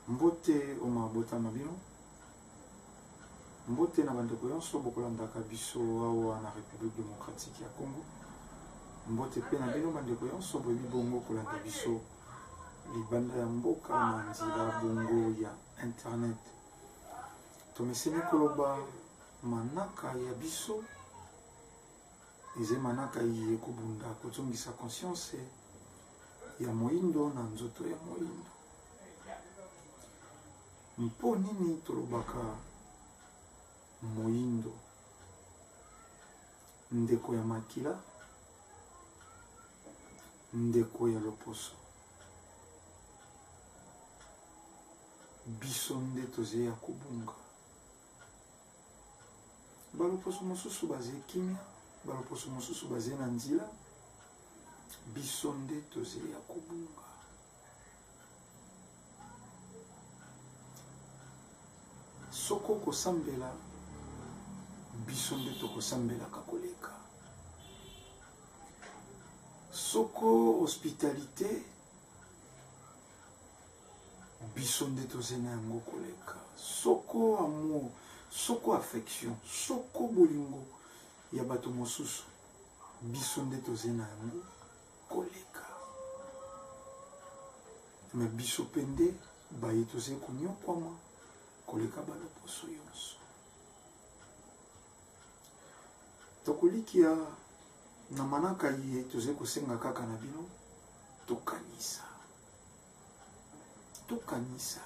Mbote omabota mabino. Mbote na bandeko yonso bokolandaka biso awa na République démocratique ya Congo. Mbote pe na bino bandeko yonso boyebi bongo kolanda biso libanda ya mboka na nzela bongo ya internet. Tomeseni koloba manaka ya biso eze manaka ye kobunda kozongisa conscience ya moindo na nzoto ya moindo. Mpo nini tolobaka moindo? Ndeko ya makila, ndeko ya loposo. Biso nde toze ya kobunga. Baloposo mosusu baze kimia, baloposo mosusu baze na nzila. Biso nde toze ya kobunga. Soko kosambela, biso nde tokosambelaka koleka. Soko hospitalité, biso nde toze na yango koleka. Soko amour, soko affection, soko bolingo ya bato mosusu, biso nde toze na yango koleka. Me biso pende baye toze konyokwama koleka baloposo yonso. Tokolikia na manaka ye toze kosenga kaka na bino tokanisa. Tokanisa.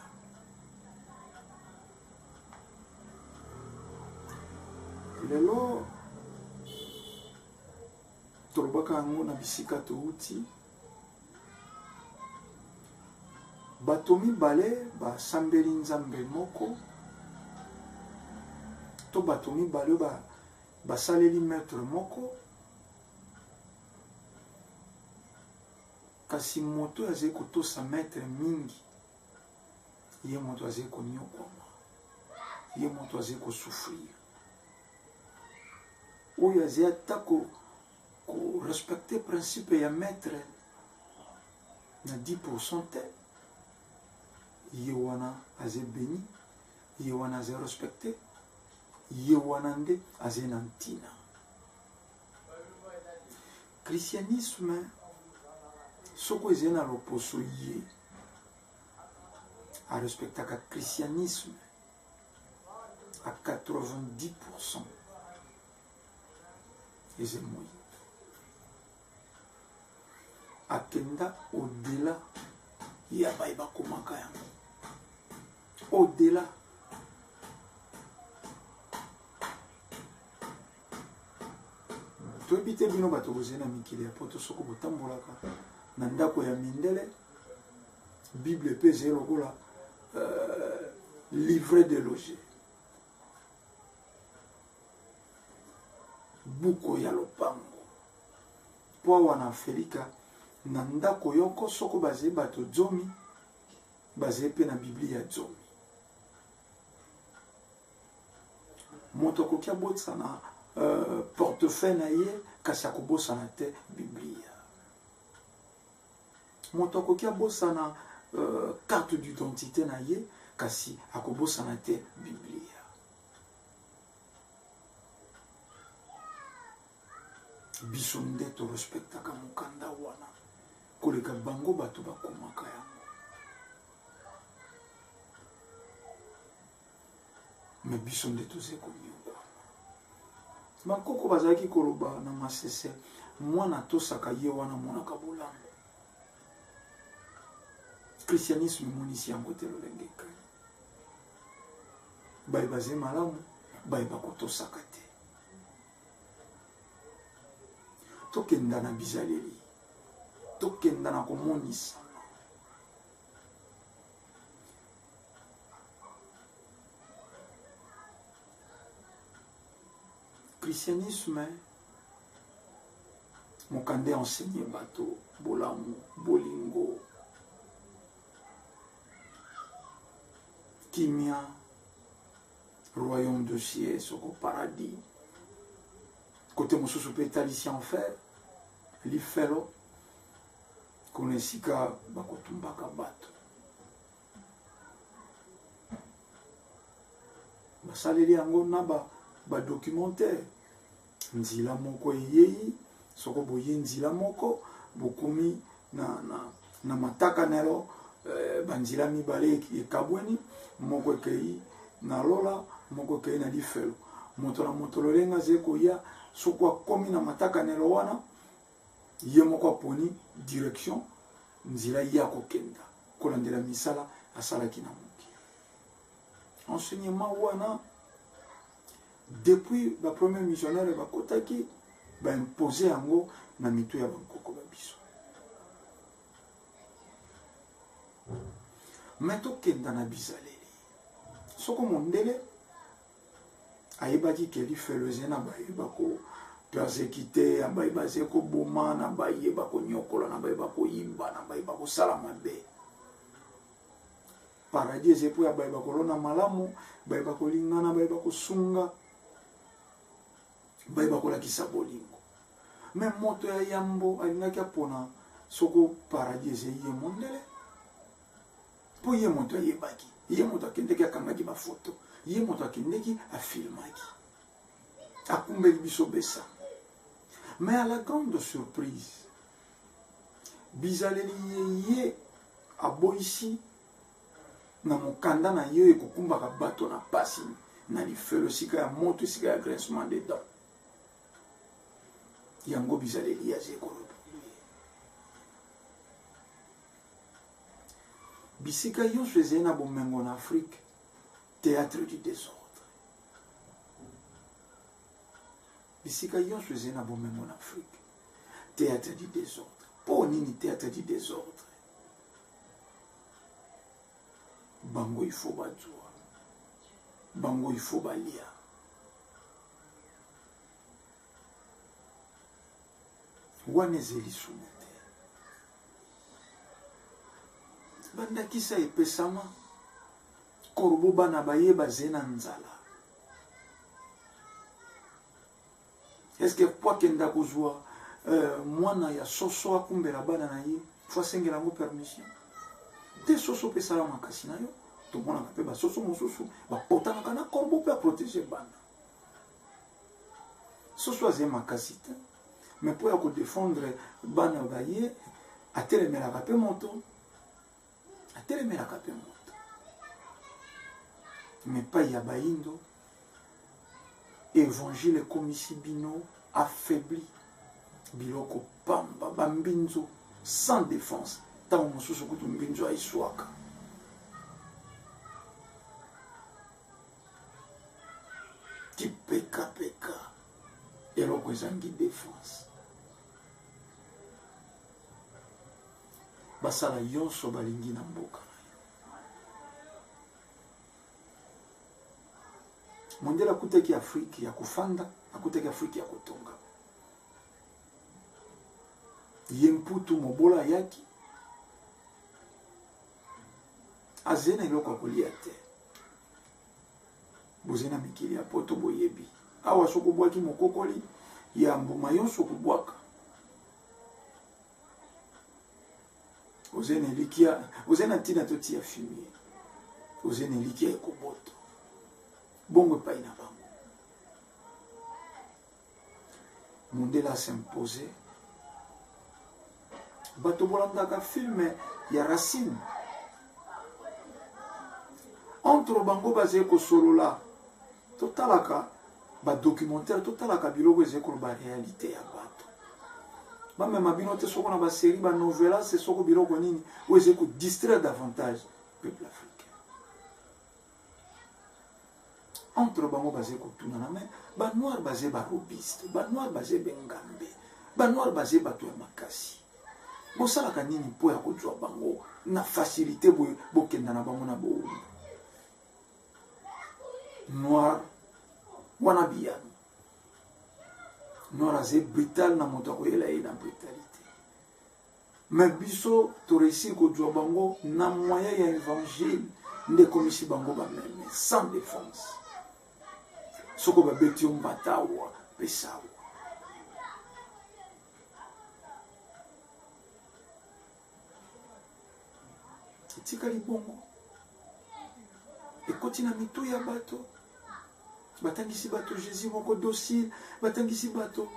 Lelo tolobaka yango na bisika touti. Bato mibale basambeli nzambe moko, to bato mibale basaleli maître moko, kasi moto aze kotosa maître mingi, ye moto aze konyokwama, ye moto aze kosouffrir. Oyo aze ata ko respecter principe ya maître na 10% te. Ye wana aze béni, ye wana aze respecté, ye wana nde aze nantina. Christianisme soko eze na loposo ye a respectaka christianisme à 90%. Eze moyi akenda au-delà ya baiba komaka yango. Au-delà. Toebite bino bato bozena mikili ya poto soko botambolaka na ndako ya mindele. Bible pe ze lokola livret de loger. Buko ya lopango. Po wana Afrika na ndako yoko soko baze bato zomi baze pe na Biblia ya zomi. Moto kokia botsa na portefeuille na ye kasi akobosa na te Biblia. Moto kokia bosa na carte d'identité na ye kasi akobosa na te Biblia. Biso nde to respectaka mokanda wana koleka bango bato bakomaka yango. Me biso nde toze konyoka. Bakoko bazalaki koloba na masese mwana tosaka ye wana monaka bolamu. Christianisme monisi yango te lolenge kai. Baye baze malamu, baye bakotosaka te. Tokenda na bizaleli, tokenda na komonisa. Christianisme mokande enseigné bato bolamu, bolingo, kimia, royaume de ciel, soko paradis. Côté mosusu pe talisi enfer, lifelo, konesika bakotumbaka bato. basaleli yango na ba documentaire nzila moko eyei soko boye nzila moko bokomi na matakanelo banzila mibale ekabweni moko ekei na lola moko ekei na lifelo moto na moto lolenga aze koya soko akomi na matakanelo wana ye moko aponi direction nzila ya kokenda kolandela misala asalaki na moki enseignement wana depuis ba premier missionnaire bakotaki baimposer yango na mitu ya bankoko babiso mais tokenda na bizaleli soko mondele ayebaki ke lifelo eze na bayeba ko persécuté abayeba ze koboma na bayeba konyokola na bayeba koyimba na bayeba kosala mabe paradis eze po ya bayeba kolona malamu bayeba kolingana bayeba kosunga bayeba kolakisa bolingo me moto ya yambo alingaki apona soko paradis eze ye mondele po ye moto ayebaki ye moto akendeki akangaki bafoto ye moto akendeki afilmaki akumbeli biso besa mais à la grande surprise bizaleli ye aboyisi na mokanda na ye ekokumbaka bato na pasi na lifelo esika ya moto esika ya grincement des dents yango bizaleli ye aze koloba bisika nyonso ezali na bomengo na Afrique théâtre du désordre bisika nyonso ezali na bomengo na Afrique théâtre du désordre po nini théâtre du désordre bango il faut badzwa bango il faut balia wana ezeli sumu te bandakisa epesama korobo bana bayeba ze na nzala eske po akenda kozwa mwana ya soso akumbela bana na ye fo asengela yango permission te soso pesala makasi na yo tomonaka mpe basoso mosusu bapotanaka na korbo mpe aprotege bana soso aze makasi te mais mpo ya kodefendre bana baye atelemelaka mpe moto mais pai ya bayindo évangile ekomisi bino affaibli biloko pamba bambinzo sans défense ntango mosusu kutu mbinzo aiswaka tipekapeka eloko ezangi défense basala yonso balingi na mboka mondele akutaki Afrique ya kufanda akutaki Afrique ya kotonga ye mputu mobola yaki aze na eloko akolia te boze na mikili ya poto boyebi awa soko bwaki mokokoli ya mbuma yonso kobwaka oze na elikia oze na ntina totia fumier oze na elikia ekoboto bongo epai na bango mondele asimpose bato bolandaka filme ya Racine entre bango bazali kosolola totalaka badocumentaire totalaka biloko ezali koloba réalité ya bato bamema bino te soko na basérie banovela se soko biloko nini oyo ezali kodistraire davantage peuple africain entre bango bazali kotunana me banoir bazali barobiste banoir bazali bengambe banoir bazali bato ya makasi bosalaka nini mpo ya kozwa bango na facilité bokenda na bango na bowumbu noir wana biyano noir azali brutal na moto akoyela ye na brutalité mais biso toreussi kozwa bango na moyen ya évangile nde ekomisi bango bameme sans défense soko babeti yo mbata awa pesa awa etikali bongo ekoti na mitu ya bato batangisi bato Jésus moko docile, batangisi bato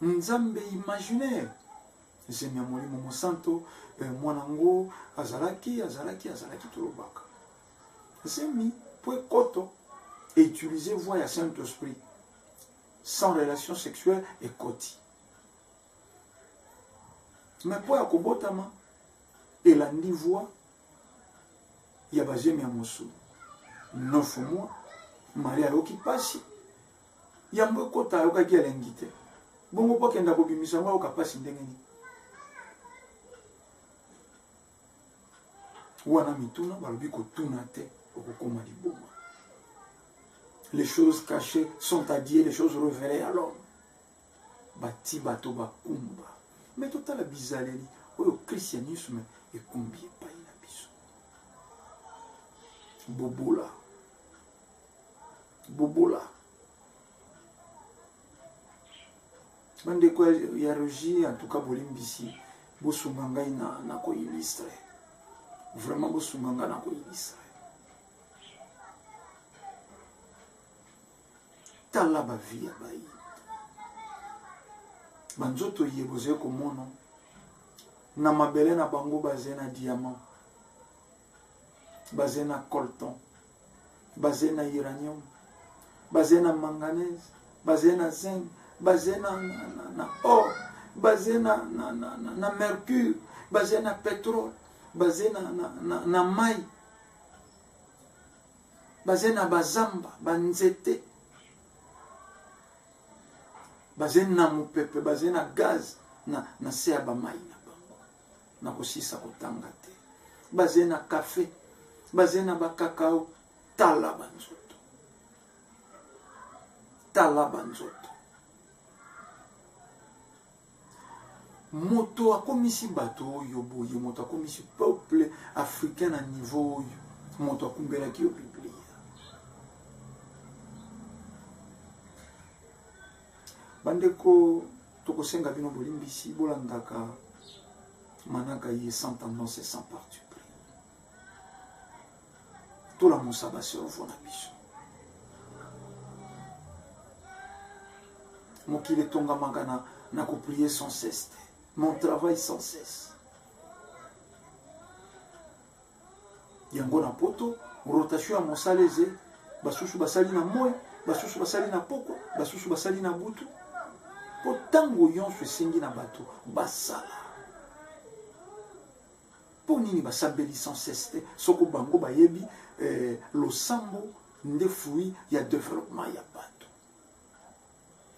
nzambe imaginaire. Zemia molimo mosanto mwanango azalaki tolobaka. Zemi pour koto et utiliser voix ya Saint-Esprit sans relation sexuelle et koti. Mais pour yakobotama elandi voix ya bazemi ya mosu 9 mois Maria ayoki pasi yambo kota ayokaki elengi te bongo po kenda kobimisa ngo ayoka pasi ndenge nini wana mituna balobi kotuna te okokoma liboma. Les choses cachées sont à Dieu, les choses révélées à l'homme. Bati bato bakumba. Mais totala bizaleli oyo christianisme ekumbi epai na biso. Bobola. Bandeko ya Rogi, en tout cas bolimbisi, bosunga ngai na ko illustre. Vraiment bosunga ngai na ko illustre. Tala ba vie ya bai. Banzoto yeboze komono na mabele na bango bazé na diamant, bazé na coltan, bazé na uranium, bazé na manganèse, bazé na zinc, basé na or, basé na mercure, basé na pétrole, basé na maï, basé na bazamba, banzete, basé na mupepe, basé na gaz, na seaba maï na bango, na kosisa kotanga te, basé na café, basé na bakakao, tala banzoto, tala banzoto. Moto akomisi bato oyo boye, moto akomisi peuple africain na niveau oyo, moto akumbelaki yo Biblia. Bandeko tokosenga bino bolimbisi bolandaka manaka ye sans tendance et sans parti pris. Tola mosaba servo na biso. Mokile tonga magana na ko prier sans cesse. Mon travail sans cesse. Yango na poto, rotation à mosaleze, basusu basali na moy, basusu basali na poko, basusu basali na butu. Potango yonso esengi na bato, basala. Po nini basabeli sans cesse, soko bango bayebi, losambo nde fruit ya développement ya bato.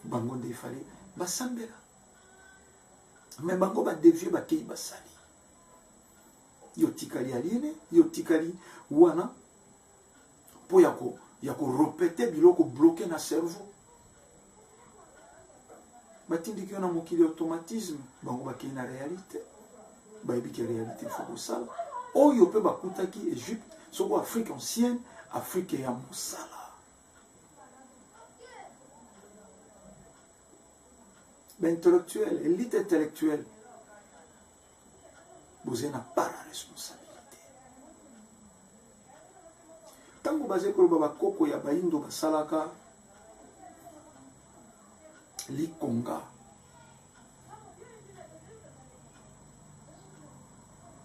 Bango nde fale, basambela. Mais bango ba dévier ba kei basali. Yo tikali aliene, yo tikali wana po yako répéter biloko bloqué na cerveau. Batindi ki na mokili automatisme, bango ba kei na réalité. Ba yebi ki réalité faut sala. Oyo pe bakutaki Égypte, soko Afrique ancienne, Afrique ya mosala. Intellectuel, élite intellectuelle, vous n'avez pas la responsabilité. Tant que vous avez dit que ya baindo basalaka likonga,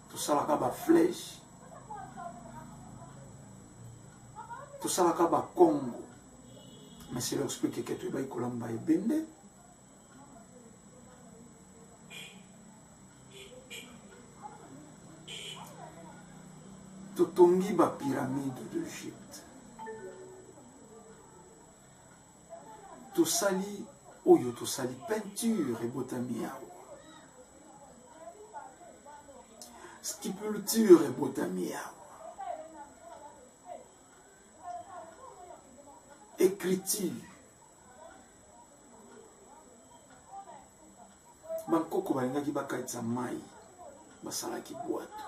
tout salaka ba flèche, tout salaka ba Congo, mais c'est leur expliquer que tu vas y colamba et bende. Totongi ba pyramide d'Égypte. Tosali oyo tosali peinture et botami awa. Sculpture et botami awa. Écriture. Bankoko balingaki bakaitsa mai basalaki boîte.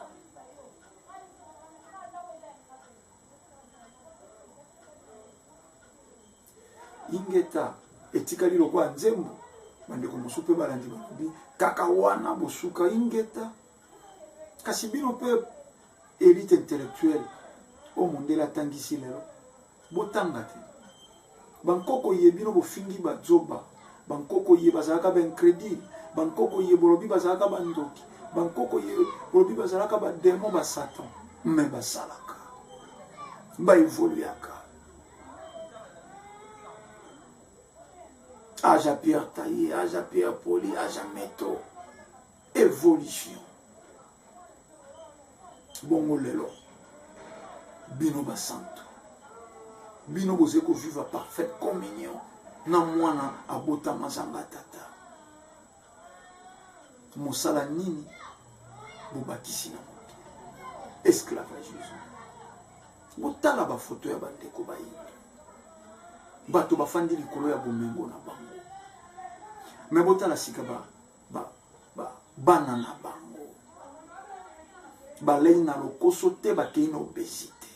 Ingeta etikali lokwa nzembo bandeko mosupe balandi balobi kaka wana bosuka ingeta kasi bino pe élite intellectuelle o mondela tangisi lelo botanga te bankoko ye bino bofingi bazoba, bankoko ye bazalaka ben crédit, bankoko ye bolobi bazalaka bandoki, bankoko ye bolobi bazalaka ba démon ba Satan, mais basalaka ba évoluaka. Aja Pierre Taillé, Aja Pierre Poli, Aja Meto, évolution. Bongo lelo, bino ba santo, bino bozeko vivre parfaite communion, na mwana abota mazanga tata. Mosala nini, bobakisi na moto, esclavagisme. Botala ba photo ya bandeko ba yini. Bato bafandi likolo ya bomengo na bango. Mais botala sika bana na bango. Balei na lokoso te bakei na obésité.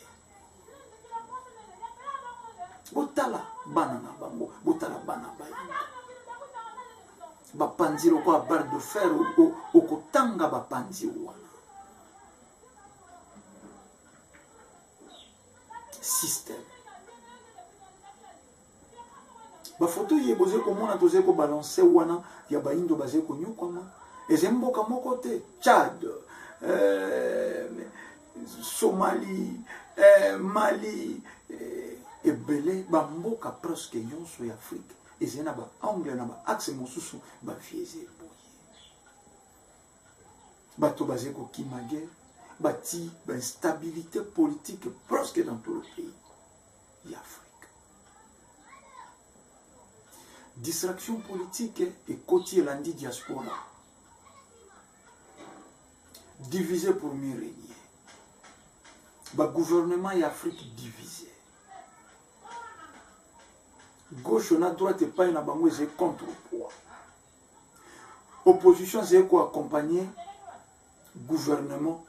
Botala bana na bango, botala bana bayinga. Bapanzi loko a barre de fer okotanga bapanzi wana. Système. Ba photo ye boze ko mona toze ko balancer wana ya baindo baze ko nyukama. Ezemboka moko te, Tchad, Somalie, Mali, ebele bamboka presque yonso ya Afrique. Ezena ba angle na ba axe mosusu ba fieze boye. Bato baze ko kimage, bati ba instabilité politique presque dans tout le pays ya Afrique. Distraction politique et côtier lundi diaspora. Divisé pour mieux régner. Le gouvernement et Afrique divisé. Gauche na droite et pas une bango c'est contre poids. Opposition c'est quoi accompagner gouvernement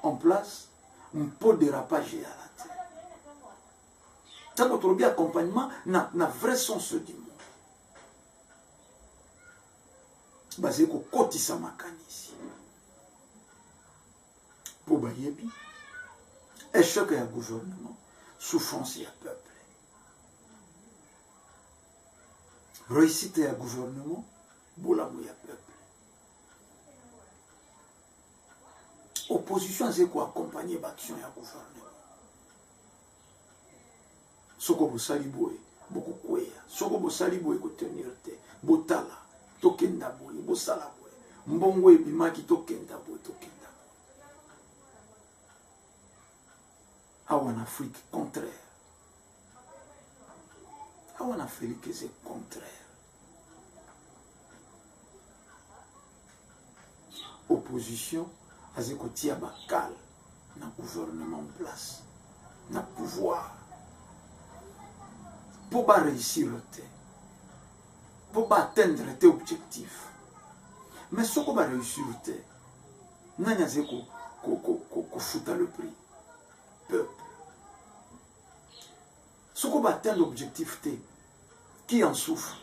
en place un peu dérapage à la tête. Ça notre bien accompagnement na vrai sens du mot. Basé ko kotisa makanisi. Pour bayebi, échec à gouvernement, souffrance à peuple. Réussite à gouvernement, bolamou à peuple. Opposition c'est quoi accompagner l'action à gouvernement. Soko bo saliboé, beaucoup kwea. Soko bo saliboé ko tenir te, botala, tokenda boye, bo sala boye. Mbongo ebimaki tokenda boye, tokenda. En Afrique, contraire. En Afrique, c'est contraire. Opposition, à ce côté, bakal, na gouvernement en place, na pouvoir. Pour pas réussir le thé, pour pas atteindre tes objectifs. Mais ce qu'on va réussir le thé, n'a pas qu'on fout le prix. Peuple. Ce qu'on va atteindre l'objectif T, qui en souffre?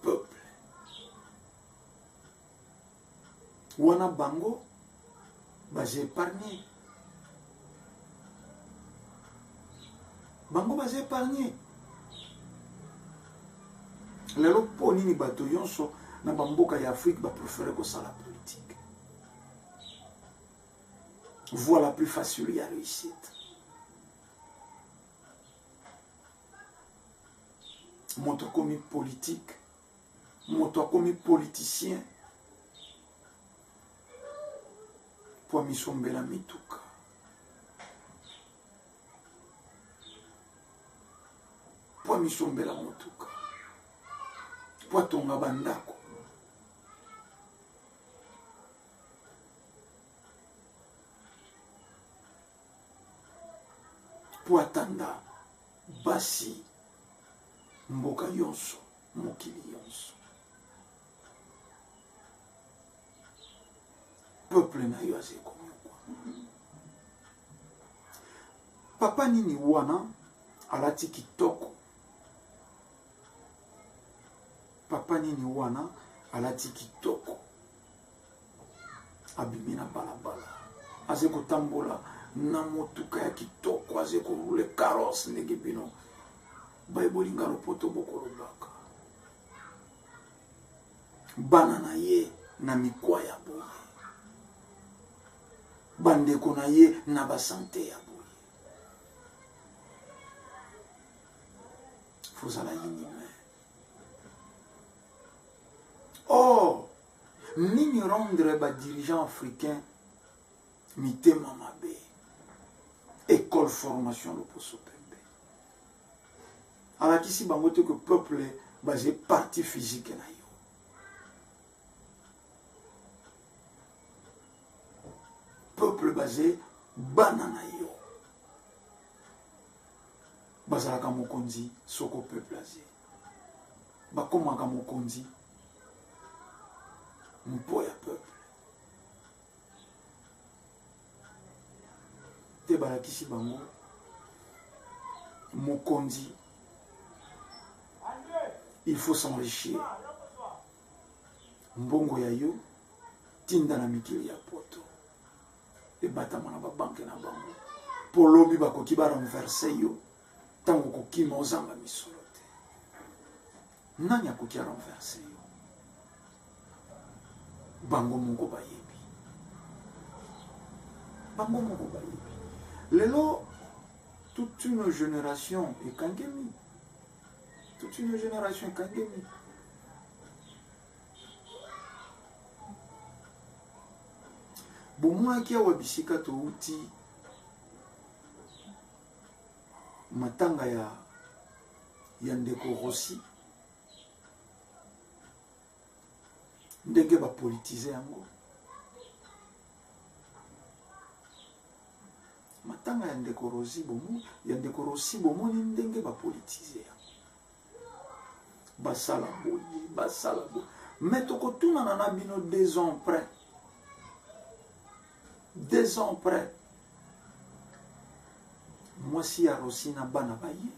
Peuple. Wana bango, j'ai épargné. Bango j'ai épargné. Les lopo nini bato yonso na bamboka ya Afrique ba préférer que ça la politique. Voilà plus facile à réussite. Moto comme politique, moto comme politicien, pour misombela mituka. Pour misombela motuka. Pour tonga bandako. Pour attendre basi. Mboka yonso, mokili yonso. Peuple na yo azeko nyokwa. Papa nini wana alati kitoko. Papa nini wana alati kitoko. Abimina balabala. Azeko tambola na motuka ya kitoko. Azeko roule carrosse ndenge bino. bayebolinga lopoto bokolobaka bana na ye na mikwa ya boye bandeko na ye na basante ya boye fozala yinime. Or nini rendre ba dirigeant africain mitema mabe école formation loposo pembe alakisi bango te que peuple basé parti physique na yo peuple basé bana na yo bazalaka mokonzi soko peuple azé bakomaka mokonzi mpo ya peuple te balakisi bango mokonzi il faut s'enrichir mbongo ya yo tinda na mikili ya poto ebatama na babanke na bango po lobi bakoki barenverse yo ntango kokima ozanga misolo te nani akoki arenverse yo bango moko bayebi bango moko bayebi lelo toute une génération ekangemi toute une génération ekangemi bomwaki awa bisika touti matanga ya ndeko Rossi ndenge bapolitize yango matanga ya ndeko Rossi bomoni ndenge bapolitize yango basala boye mais tokotunana na bino 2 ans près 2 ans près mwasi ya Rossi na bana baye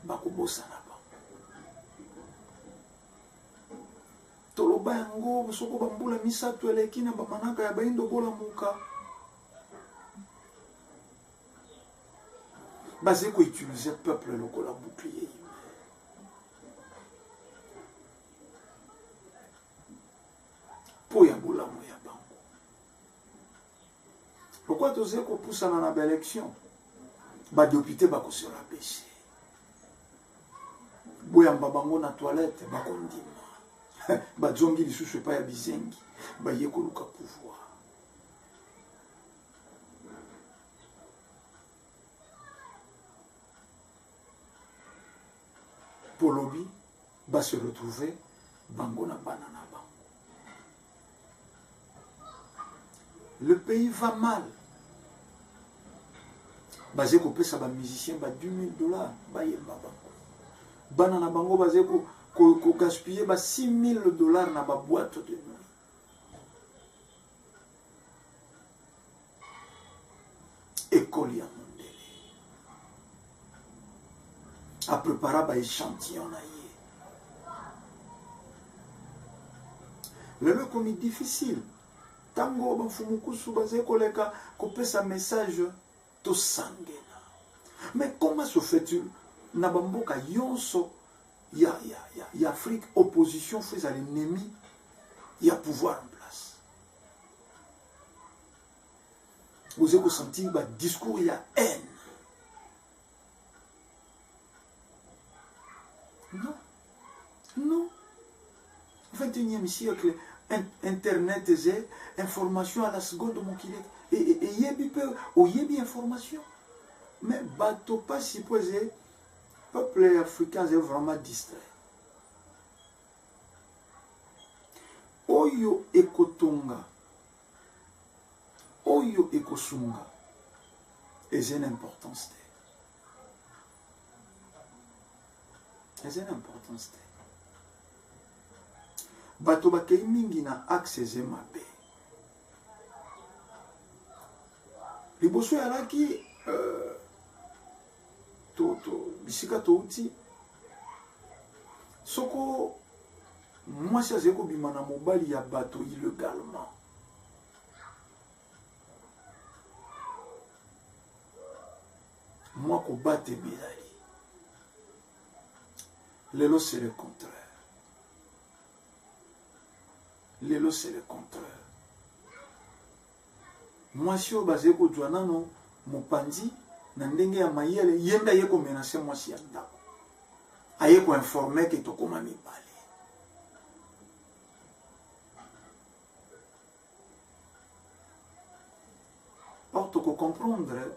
bakobosana toloba yango soko bambula misato eleki na bamanaka ya baindo bola muka basé ko utiliser peuple lokola bouclier po ya bolamu ya bango pourquoi toze ko pusana na ba élection ba député bakosera péché boyamba bango na toilette bakondima bazongi lisusu epai ya bizengi baye koluka pouvoir po lobi base retrouver bango na bana na bango. Le pays va mal basé kopesa ba musicien ba $10,000 bayemba bango bana na bango basé ko gaspiller ba $6,000 na ba boîte de nuit. École ya mondele a préparer ba échantillon na ye le comme difficile tango ba fumukusu basé koleka kopesa message to sangena mais comment se fait-il na bamboka yonso il y a Afrique opposition face à l'ennemi, il y a pouvoir en place. Vous avez senti le discours, il y a haine. Non. 21e siècle, Internet est information à la seconde de mon kilomètre. Et il y a bien information. Mais bateau pas supposé. Peuple africain est vraiment distrait. Oyo ekotonga, oyo ekosunga, et c'est une importance. C'est une importance. Bato bakei mingi na axe zemabe. Liboso yalaki bisika touti soko mwasi azeko bima na mobali ya bato illégalement moi kobattre bezali. Lelo c'est le contraire. Lelo c'est le contraire. Moi si o basé ko jwana no mopanzi na ndenge ya mayele yenda yeko menacer moi si andako. Aye ko informer que to koma mibale. Or to ko comprendre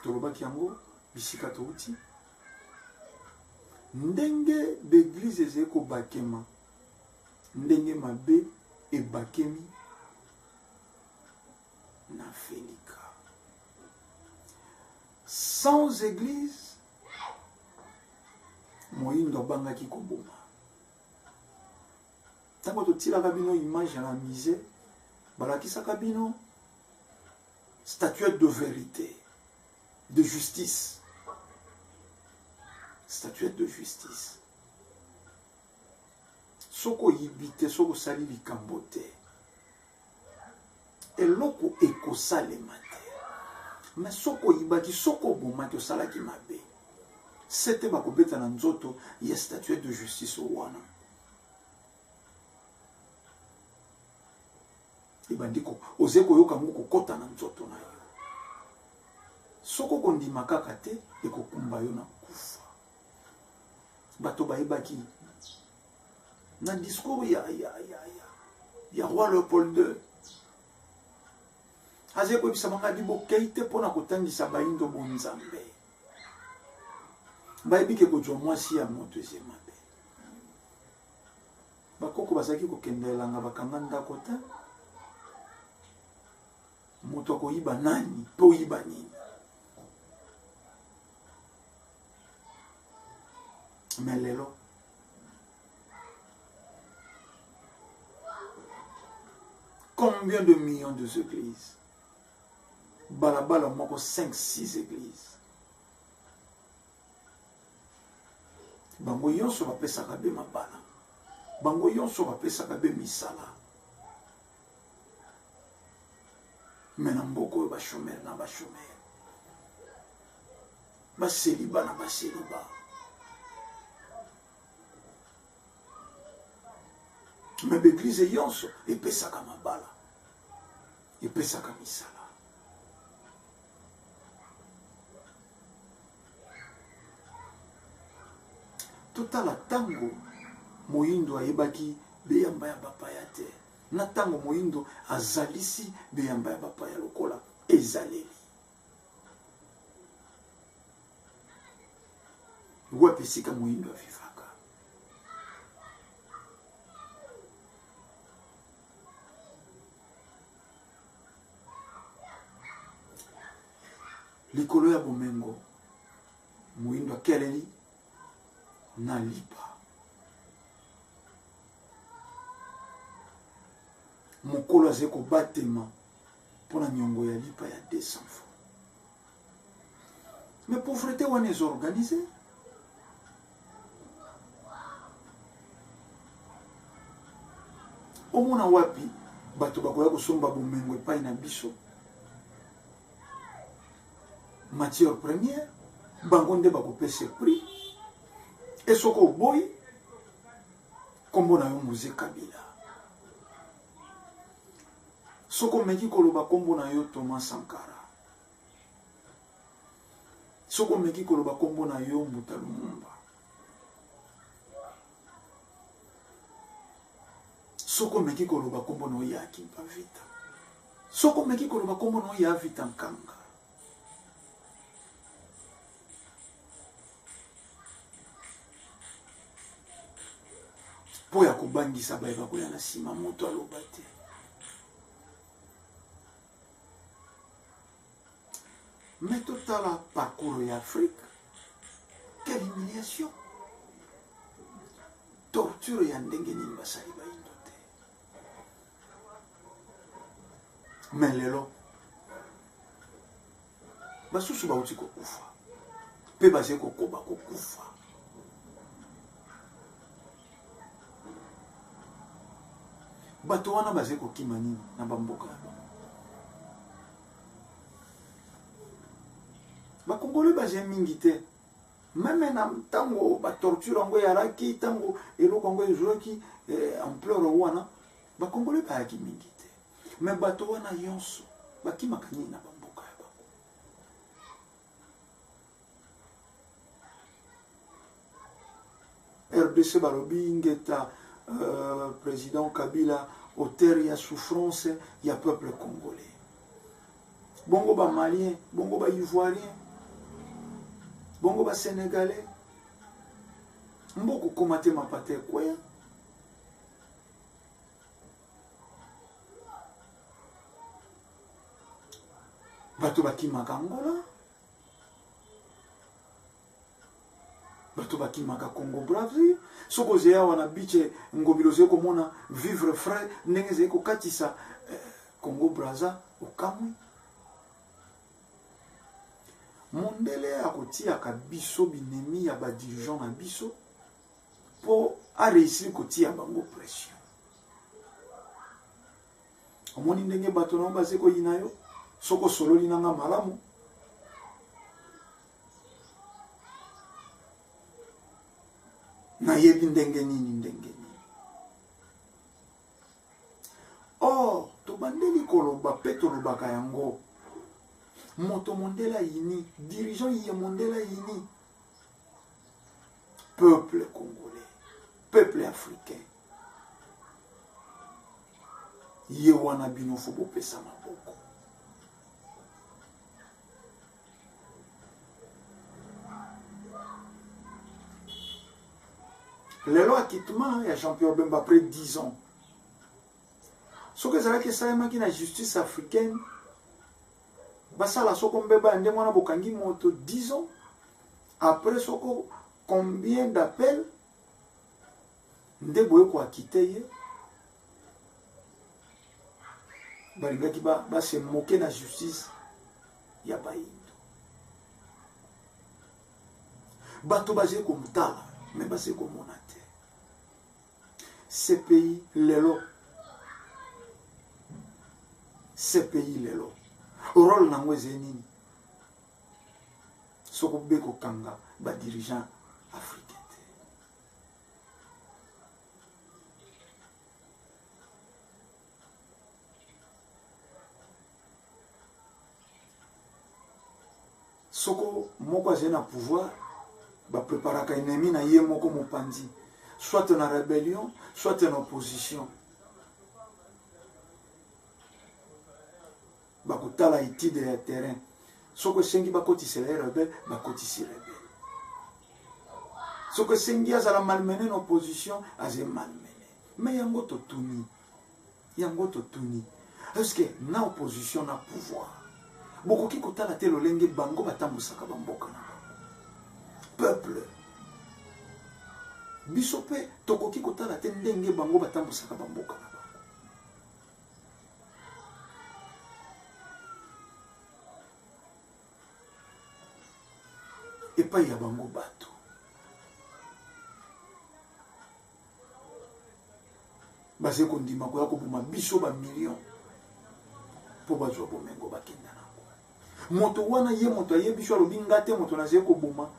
to lobaki yango bisika to uti ndenge d'église ezeko bakema ndenge mabe e bakemi na Fénika. Sans église, moyindo abangaki koboma. Tango totilaka bino image na musée, balakisaka bino statuette de vérité, de justice. Statuette de justice. Soko yibite, soko sali likambo te. Eloko ekosalema te. Mais soko yibaki, soko bomaki osalaki mabe. C'était bakobeta na nzoto ya statuette de justice wana. Ibandiko ozeko yoka ngoko kota na nzoto na yo. Soko kondima kaka te ekokumba yo na kufa. Bato bayebaki na discours ya roi Léopold II. Aze ko bisa manga dibo keite pona kotangisa baindo bonzambe. Baibike ko jo mwasi ya moto ezemabe. Bakoko basaki ko kendela nga bakanga ndako ta. Moto ko yiba nani, po yiba nini. Mais lelo combien de millions d'églises? Balabala moko 5-6 églises. Bango yonso bapesaka be mabala. Bango yonso bapesaka be misala. Mais na mboko ba chômeur na ba chômeur. Ba célibat na ba célibat. Mais l'église yonso epesaka mabala. Epesaka misala. Totala tango moyindo ayebaki beyamba ya bapaya te. Na tango moyindo azalisi beyamba ya bapaya lokola ezaleli. Wapesika moyindo avivaka. Likolo ya bomengo moyindo akeleli na lipa. Mokolo azeko batema pona nyongo ya lipa ya 200 francs. Mais pauvreté wana est organisée. Omona wapi bato bakoya kosomba bomengo epai na biso. Matière première, bango nde bakopesa prix. Et soko boy, kombo na yo Moïse Kabila. Soko meki koloba kombo na yo Thomas Sankara. Soko meki koloba kombo na yo Mbuta Lumumba. Soko meki koloba kombo na yo Yakim Pavita. Soko meki koloba kombo na yo Yavita Nkanga. Po ya kobangisa bayeba koya na sima moto aloba te. Mais totala parcours ya Afrique, quelle humiliation. Torture ya ndenge nini basali baindo te. Mais lelo basusu bauti kokufa. Pe base kokoba kokufa. Bato wana baze kokima nini na bamboka. ba congolais ba j'ai mingi te même na tango ba torture ngo yaraki tango eloko ngo ezwaki ampleur wana ba congolais ba yaki mingi te mais bato wana yonso bakimaka nini na bamboka ya bango. RDC balobi ngeta président Kabila auteur ya souffrance ya peuple congolais. Bongo ba malien, bongo ba ivoirien, bongo ba sénégalais. Mboko komate mapate kweya. Bato bakimaka Angola. Bato bakimaka Congo Brazzaville. Soko zeya wana biche ngobilo zeko mona vivre frais ndenge zeko katisa Congo Brazza okamwi. Mondele akotia ka biso binemi ya ba dirigeant na biso po a réussir kotia bango pression. Omoni ndenge bato na bazeko yinayo soko solo linanga malamu. Na yebi ndenge nini. Oh, to bandeli koloba pe tolobaka yango. Moto mondela yini, dirigeant yé mondela yini. Peuple congolais, peuple africain. Yé wana bino fobo pesa maboko. Lelo acquittement, il y a Jean-Pierre Bemba après 10 ans. Ce que ça veut dire la justice africaine, basala soko mbeba ndé mwana bokangi moto 10 ans. Après soko combien d'appels ndé boye ko akité ye. Balingaki ba se moquer na justice ya bayindo. Bato bazé ko mutala, mais bazé ko monate. Ces pays lelo. Ces pays lelo. Rôle nango zenini. Soko beko kanga ba dirigeant africain. Soko moko zena pouvoir ba préparaka ennemi na ye moko mopandi. Soit en rébellion, soit en opposition. Bakutala étude de terrain. Soko sengi bakoti c'est les rebelles, bakoti c'est rebelle. Soko sengi azala malmené en opposition, azé malmené. Mais yango to tuni. Est-ce que na opposition na pouvoir? Boko ki kotala te lolenge bango batambusaka bamboka na. Peuple. Bisope tokoki kotala te ndenge bango batambusaka bamboka na. Et pas ya bango bato. Base kondima ko yako buma biso ba million. Po bazwa bomengo bakenda nango. Moto wana ye moto ye biso alobi ngate moto na zeko buma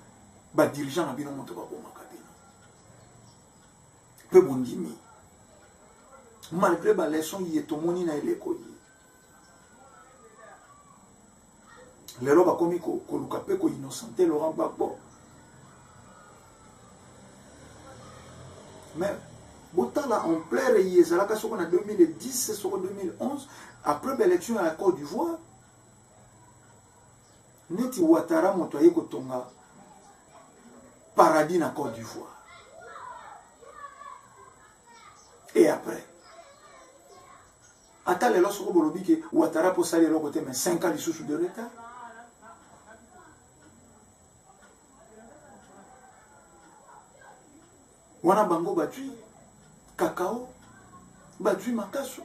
ba dirigeant na bino moto ba boma kabino. Pe bondimi. Malgré ba leçon yi etomoni na eleko yi. Lelo bakomi koluka pe ko innocenté Laurent Gbagbo. Mais botala en plein yezalaka soko na 2010 soko 2011 après l'élection à la Côte d'Ivoire. Neti Ouattara moto aye kotonga paradis na Côte d'Ivoire. Et après ata lelo soko bolobi ke Ouattara po sali le côté mais 5 ans lisusu de retard. Wana bango batui cacao batui makasu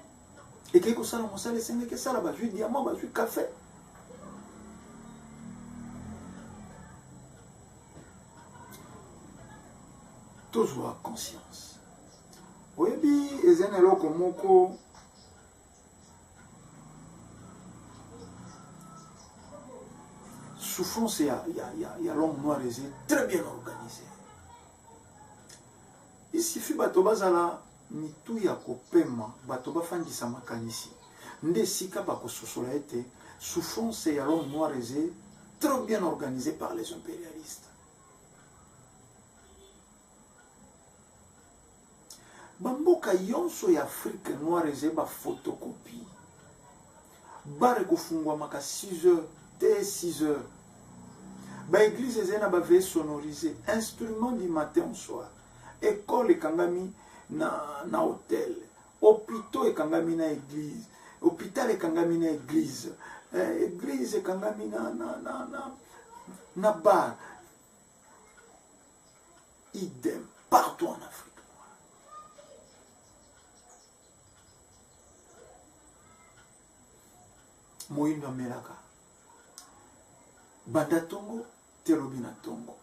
et que ça la mosale senge que ça la batui diamant batui café. Toujours conscience. Oyebi ezenelo komoko souffrance ya l'homme noir est très bien organisé. Il suffit bato bazala mitu ya kopema bato bafandisa makanisi nde sika bakososola ete souffrance ya l'homme noir est très bien organisée par les impérialistes. Bamboka yonso ya Afrique noire est ba photocopie. Bare kufungwa maka 6 heures, dès 6 heures. Ba église ezena ba veille sonorisée, instrument du matin au soir. École ekangami na hôtel. Hôpital ekangami na église. Hôpital ekangami na église. Église ekangami na bar. Idem partout en Afrique. Moïno amelaka banda tongo telobi na tongo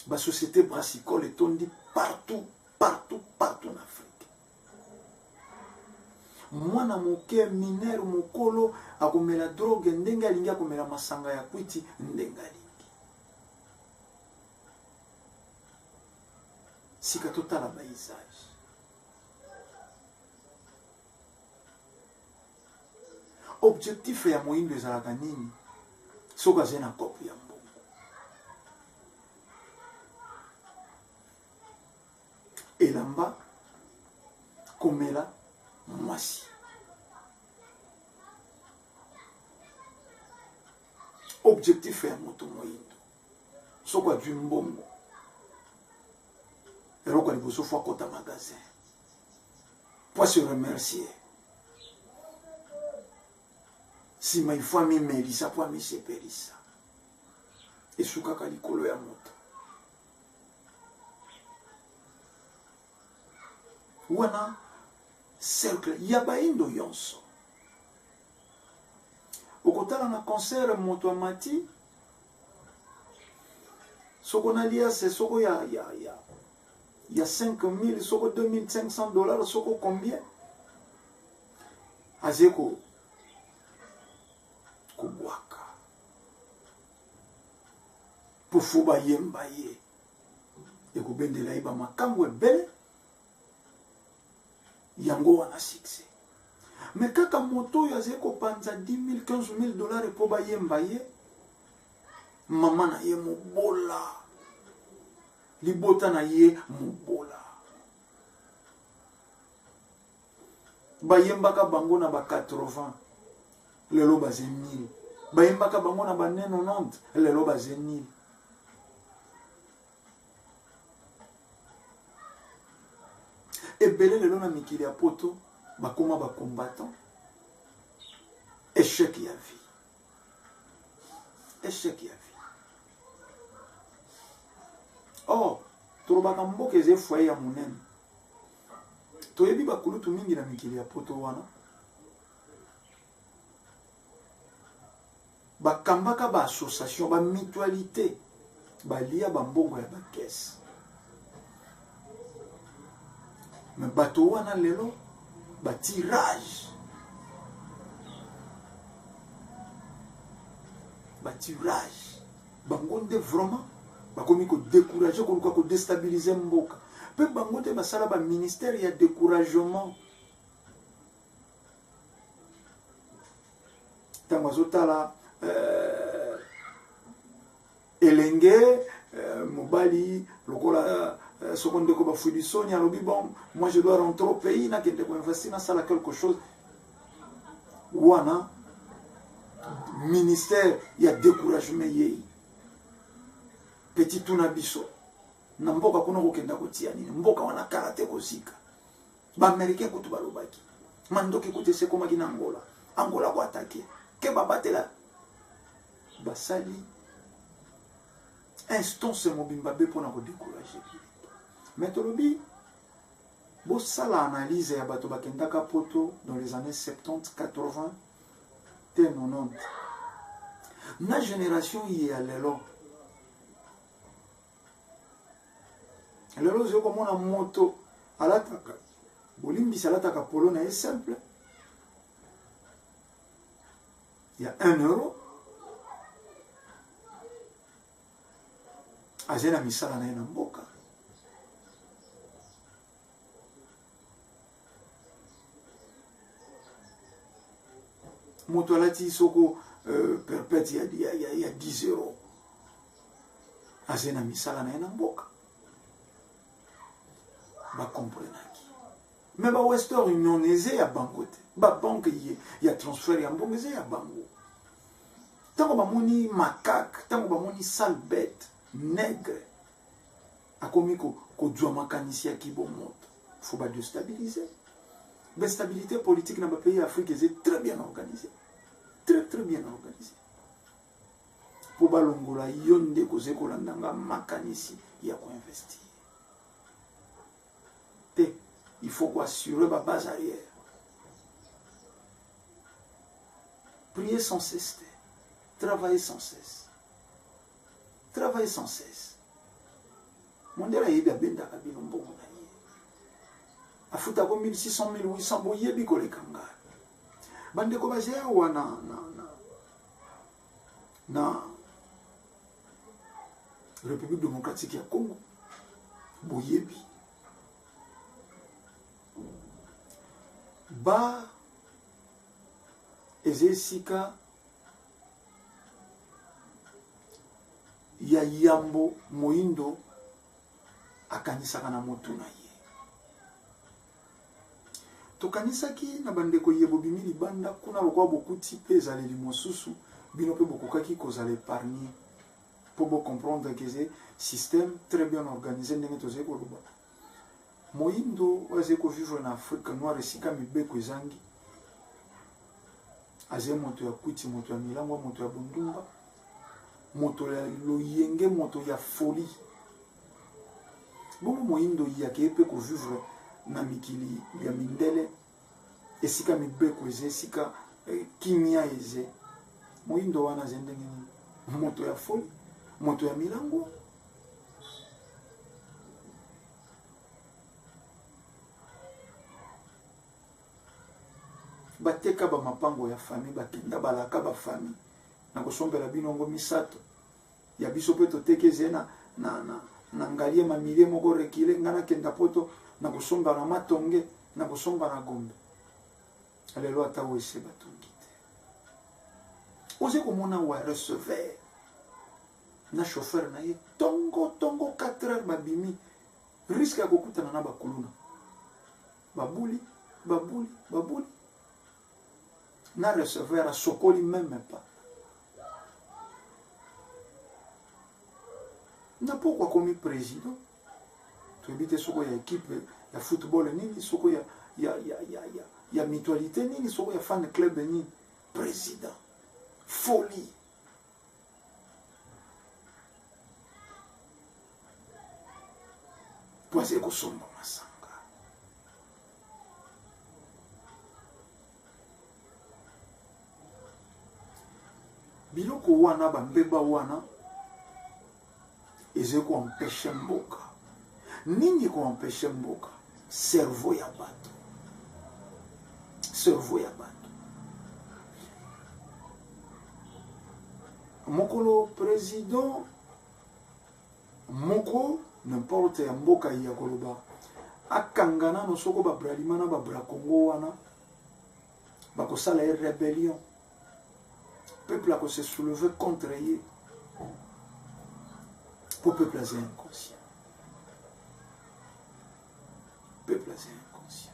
ba société brassicole etondi partout en Afrique. Mwana moke minere mokolo akomela drogue ndenge alingi akomela masanga ya kwiti ndenge alingi. Sika totala paysage. Objectif ya moyindo ezalaka nini soki azali na kopo ya mbongo. Elamba komela mwasi. Objectif ya moto moyindo soki azwi mbongo eloko liboso fo akota magasin po se remercier. Si ma ifo mi melisa po mi sepelisa esukaka likolo ya moto wana cercle ya baindo yonso okotala na concert moto amati soko na lia c'est soko ya 5000 soko $2500 soko combien azeko kubwaka pufu bayemba ye ekubendela iba makambo ebele yango wana succès. Mais kaka moto oyo azali kopanza 10 000 15 000 $, po bayemba ye mama na ye mobola libota na ye mobola bayembaka bango na ba 80 lelo baze 1000 bayembaka bango na ba 90 lelo baze 1000. Ebele lelo na mikili ya poto bakoma ba combattant. Échec ya vie. Échec ya vie. Oh, torobaka mboka eze foyer ya monene. Toyebi bakulutu mingi na mikili ya poto wana. Bakambaka ba association, ba mutualité, ba lia ba mbongo ya ba caisse. Mais bato wana lelo ba tirage. Ba tirage. Bangonde vraiment bakomi ko décourager ko déstabiliser mboka. Pe bangonde basala ba ministère ya découragement. Tamazotala elenge mobali lokola seconde ko ba fudisoni alobi bon moi je dois rentrer au pays na kende ko investir na sala quelque chose wana ministère ya découragement yei petit tuna biso na mboka kuna ko kenda ko tia nini mboka wana karate ko sika ba américain ko to balobaki mandoki ko tese koma kina Angola ko attaquer ke babatela basali instance mobimba be pona ko décourager. Mais tolobi bo sala analyse ya bato bakendaka poto dans les années 70 80 te 90 na génération yi ya lelo zo komona moto alataka bolimbi salataka polo na simple il y a 1 euro azena misala na ye na mboka moto alati soko perpète il y a 10 euros azena misala na ye na mboka bakomprenaki me bawestern union eze ya bango te babanke ya transfert ya mbongo eze ya bango ntango bamoni makake ntango bamoni sale bête nègre akomi kozwa makanisi ya kibomoto faut badestabiliser stabilité politique dans le pays africain est très bien organisée. Très bien organisée. Pour balongola yonde koze kolandanga makanisi ya ko investir. Il faut assurer la base arrière. Prier sans cesse. Travailler sans cesse. Travailler sans cesse. Mondela yeba benda kabilo mbongo na ye. Afuta ko 1600 1800 boyebi kolekanga. Bande ko bazea wana na République démocratique ya Congo. Boyebi. Ba ezesika ya Yambo Moindo akanisaka na motu na ye. Tokanisaki na bandeko yebo bimili banda kuna lokwa bokuti pe ezaleli mosusu bino pe bokokaki kozala épargner pour comprendre que c'est système très bien organisé ndenge tozali koloba. Moindo waze ko vivre na Afrique noire esika mibeko ezangi aze moto ya kuti moto ya milango moto ya bundumba moto ya loyenge moto ya folie. Bongo Moindo yake pe ko vivre na mikili ya mindele esika mibeko eze esika kimia eze Moindo wana zendenge moto ya folie moto ya milango bateka ba mapango ya famille bakenda balaka ba famille na kosombela binongo misato ya biso pe totekeze na ngalie mamilie moko rekile ngana kenda poto na kosomba na matonge na kosomba na gombe alelo ata wese batongi te oze komona wa recevoir na chauffeur na ye tongo 4 heures babimi risque ya kokutana na bakuluna babuli na recevoir a sokoli même pas. Na pourquoi comme président tu habites soko ya équipe ya football nini soko ya mutualité nini soko ya fan club nini président folie poise ko somba masanga biloko wana bambeba wana eze ko empêcher mboka nini ko empêcher mboka cerveau ya bato mokolo président moko n'importe ya mboka ya koloba akangana no soko ba bralimana ba brakongo wana bakosala rébellion peuple a se soulever contre eux pour peuple est inconscient. Peuple est inconscient.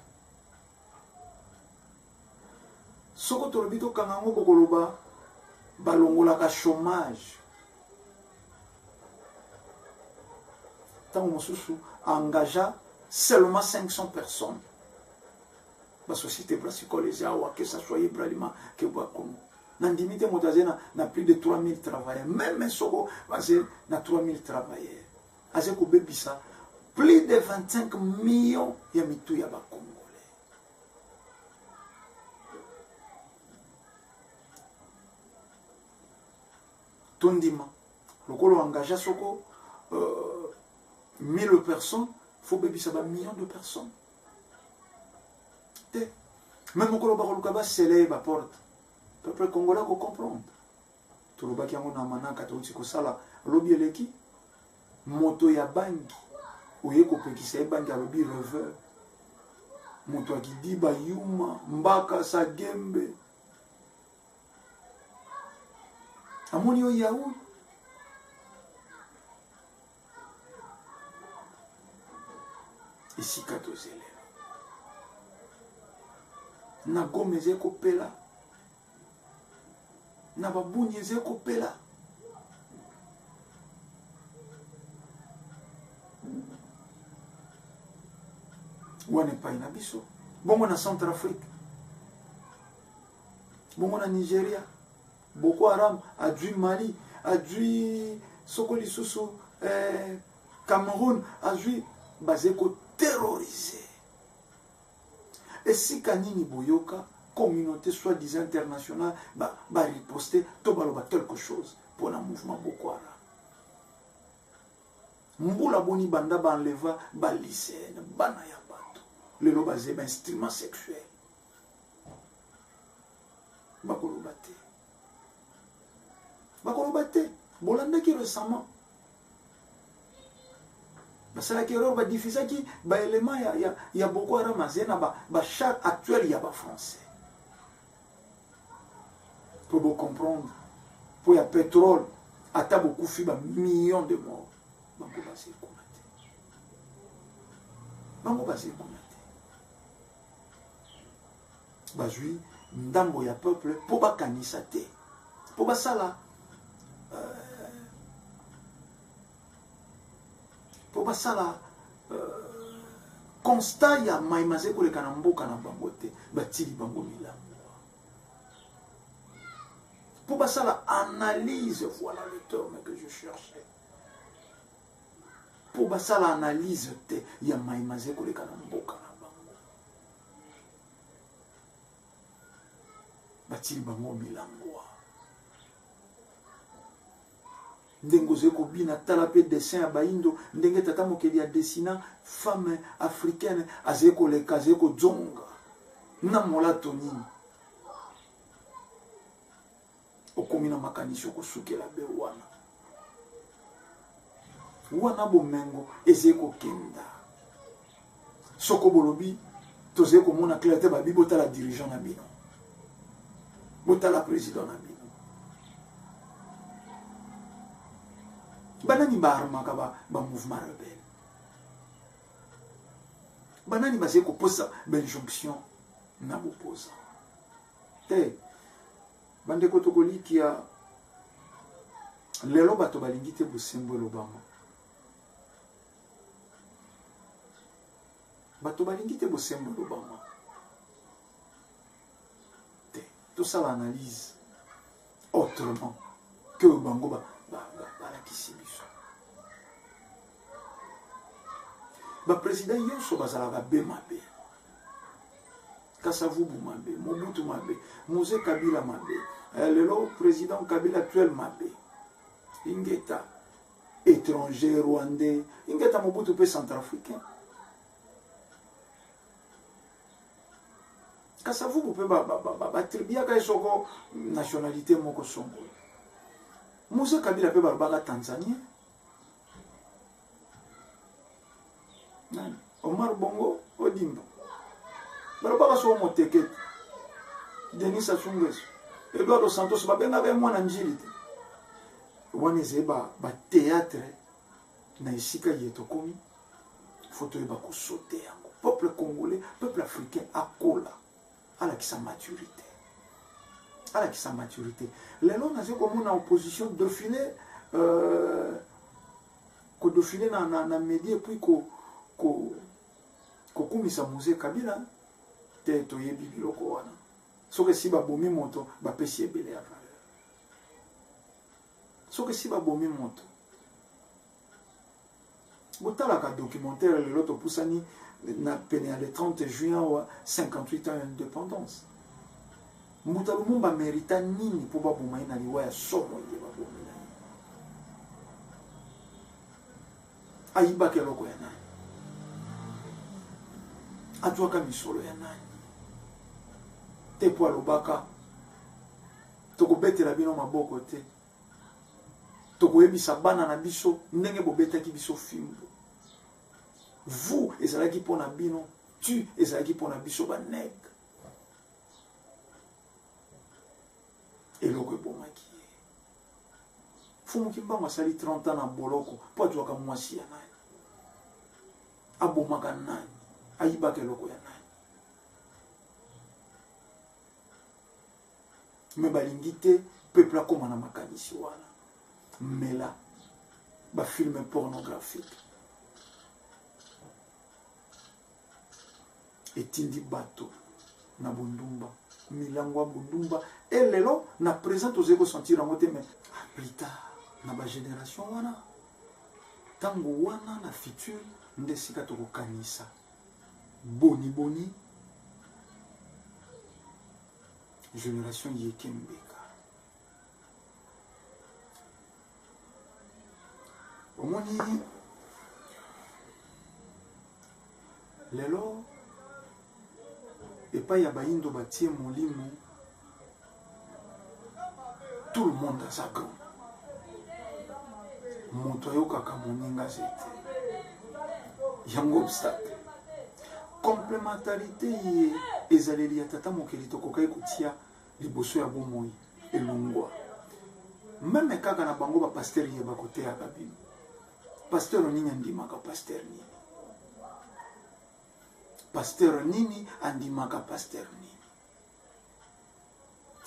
Soko tolobito kangango bokoloba balongola ka chômage. Tant mosusu engagea seulement 500 personnes. La société brassicole que ça soit Ibrahima que Wakongo. Nandimite motazena na plus de 3000 travailleurs. Même Soko na 3000 travailleurs. Azeko bebisa plus de 25 millions ya mitu ya ba Congolais. Tondima lokolo engagea Soko 1000 personnes, faut bebisa ba millions de personnes. Même lokolo ba kolukaba sele ba porte. peuple congolais ko comprendre tolobaki yango na manaka touti kosala lobi eleki moto ya bangi oye kopekisa ye bangi alobi reveur moto akidi bayuma mbaka sagembe amoni yo yaoul esika tozelelo na Goma eze kopela na babuni eze kopela wana epai na biso bongo na Centrafrique bongo na Nigeria Boko Haram adui Mali adui soko lisusu Cameroun adui basé ko terroriser esika nini boyoka communauté soi-disant internationale ba riposter to baloba quelque chose pour le mouvement Boko Haram mbula boni banda ba enleva ba lycéenne bana ya bato lelo basé ba instrument sexuel bakoloba te bolandaki récemment basalaki erreur badifisaki baélément ya Boko Haram aze na bachar actuel ya bafrançais po bocomprendre po ya pétrole ata bokufi bamillion de morts bango baze kuna te bazwi ndambo ya peuple po bakanisa te po basala po basala constat ya maimaze koleka na mboka na bango te batili bango milambo po basala analyse, voilà le terme que je cherchais, po basala analyse te ya maimaze koleka na mboka na bango batili bango milambo ndenge ozeko bina tala pe dessin ya baindo ndenge tata mokeli ya dessina femme africaine azeko leka azeko zonga na molato nini okomi na makanisi okosukela be wana bomengo ezeko kenda soko bolobi tozeko mona clarté babi botala dirigeant na bino botala président na bino banani baarmaka ba mouvement rebelle banani baze koposa injonction na boposa te bandeko tokolikia lelo bato balingi te bosembo elobama bato balingi te bosembo elobama te tosala analyse autrement que bango balakisi biso baprésident nyonso bazalaka be mabe Kasavubu mabe Mobutu mabe Mose Kabila mabe lelo président Kabila actuel mabe ingeta étranger rwandais ingeta Mobutu pe centrafricain Kasavubu pe batribiaka esoko nationalité moko songo Mose Kabila pe barbaka Tanzania Omar Bongo Odimba barbaka so moteket Denis Sassou Nguesso Eduardo Santos babengaka mwana njili te wana ezeba ba théâtre na esika yeto komi photo eba ko sauter yango peuple congolais peuple africain akola ala ki sa maturité lelo na zeko mona opposition défiler ko défiler na média puis ko kumisa Mose Kabila te toyebi biloko wana soki si babomi moto bapesi ebele ya valeur soki si babomi moto botalaka documentaire lelo topusani na pene ya le 30 juin wa 58 ans d'indépendance mutu alumumba merita nini po baboma ye na liwa ya somo ye babomi na ye ayibaka eloko ya nani azwaka misolo ya nani te po alobaka tokobetela bino maboko te tokoyebisa bana na biso ndenge bobetaki biso fimbo vous ezalaki mpona bino tu ezalaki mpona biso banègre eloko ebomaki ye fumuki mbango asali 30 ans na boloko mpo azwaka mwasi ya nani abomaka nani ayibaka eloko ya nani me balingi te peuple akoma na makanisi wana mela bafilme pornographique etindi bato na bundumba milango ya bundumba elelo na présent tozali kosentir yango te mais plus tard na bagénération wana ntango wana na futur nde esika tokokanisa boni génération yeke mbeka omoni lelo epai ya bayindo batie molimo tout le monde aza grand moto ayokaka moninga zete yango obstacle complémentarité ye ezaleli ya tata mokeli tokokai kotia liboso ya bomoi elongwa meme kaka na bango bapaster ye bakoteyaka bino paster nini andimaka paster nini paster nini andimaka paster nini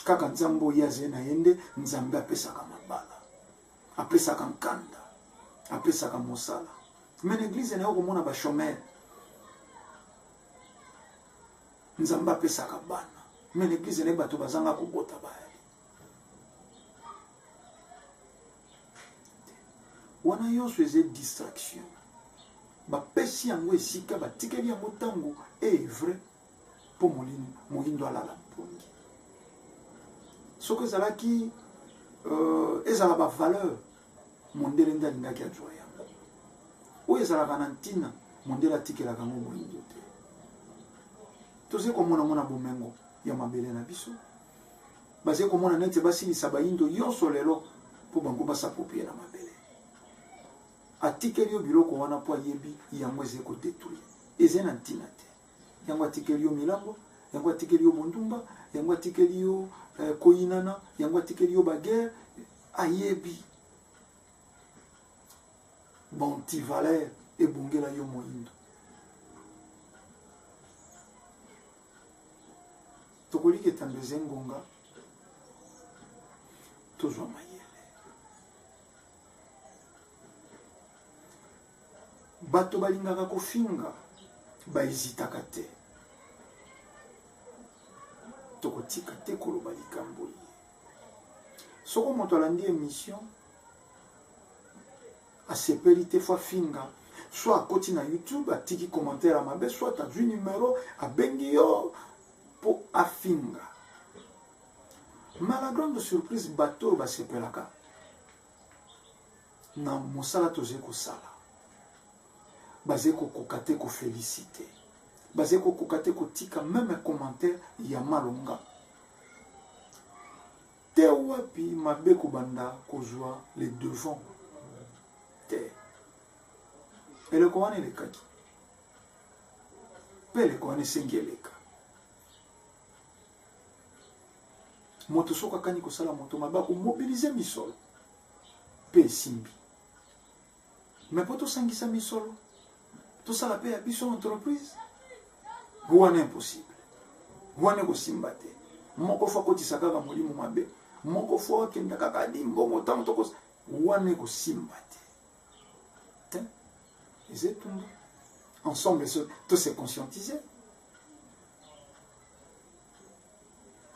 kaka nzambe oyo aze na ye nde nzambe apesaka mabala apesaka nkanda apesaka mosala me na eglize na yo komona bashomere nzambe apesaka bana me na eglize na ye bato bazanga kobota bayali wana nyonso eza distraction bapesi yango esika batikeli yango ntango evre mpo moyindo alala mpongi soki ezalaki ezala bavaleur mondele nde alingaki azwa yango oyo ezalaka na ntina mondele atikelaka yango moyindo te tozali komona bomengo ya mabele na biso bazali komona neti basilisa bayindo nyonso lelo mpo bango basapopie na mabele atikeli yo biloko wana mpo ayebi yango ezali kodetruire ezali na ntina te yango atikeli yo milambo yango atikeli yo bondumba yango atikeli yo koyinana yango atikeli yo bagere ayebi bantivalere ebongela yo moyindo tokoliki etambe eza ngonga tozwa mayele bato balingaka kofinga baezitaka te tokotika te koloba likambo ye soko moto alandi émission asepeli te fo afinga soit akoti na YouTube atiki commentaire mabe soit azwi numéro abengi yo po afinga mala grande surprise bato basepelaka na mosala tozali kosala bazali kokoka te kofélicité bazali kokoka te kotika même commentaire ya malonga te wapi mabe kobanda kozwa les devants te eleko wana elekaki mpe eleko wana esengi eleka moto soki akani kosala moto mabe akomobilize misolo mpe esimbi me mpo tosangisa misolo tosala mpe ya biso entreprise wana impossible wana ekosimba te moko fo akotisa kaka molimo mabe moko fo akenda kaka adi mbongo ntango toko wana ekosimba te eza etumba ensemble to se conscientiser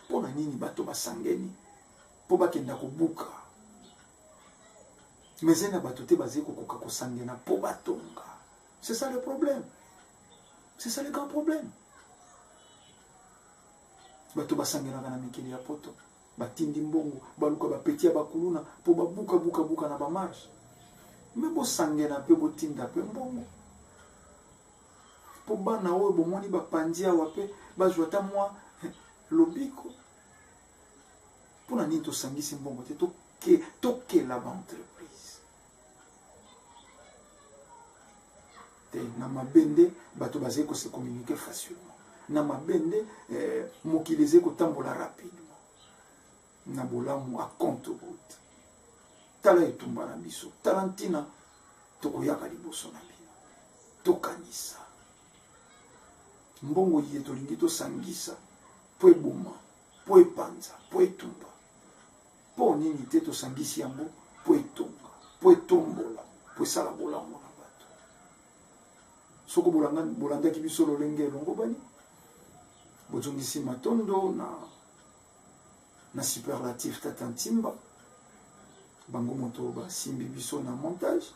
mpo na nini bato basangeni mpo bakenda kobuka mais na bato te bazali kokoka kosangena mpo batonga. C'est ça le problème. C'est ça le grand problème. Bato basangelaka na mikili ya poto batindi mbongo baluka bapeti ya bakuluna po babuka na bamarche me bosangela mpe botinda mpe mbongo po bana oyo bomoni bapandi awa mpe bazwa ata mwa lobiko mpona nini tosangisi mbongo te tokela baentreprise te na mabende bato bazali kose communiquer facilement na mabende mokili ezali kotambola rapidement na bolamu a compte route tala etumba na biso tala ntina tokoyaka liboso na bino tokanisa mbongo ye tolingi tosangisa po eboma po epanza po etumba po nini te tosangisi yango po etonga po etombola po esala bolamu na bato soko bolandaki biso lolenge elongo bani bozongisi matondo na superlatif tata ntimba bango moto basimbi biso na montage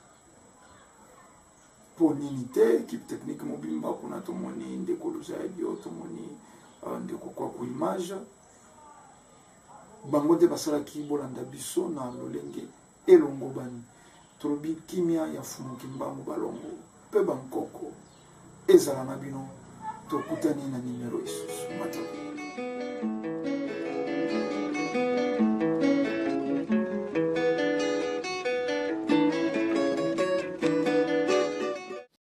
po nini te équipe technique mobimba kuna tomoni ndeko luzadio tomoni ndeko kwa ku image bango te basalaki bolanda biso na lolenge elongo bani tolobi kimia ya fumuki mbangu balongo pe bankoko ezala na bino tokutani na nimero isusu matalo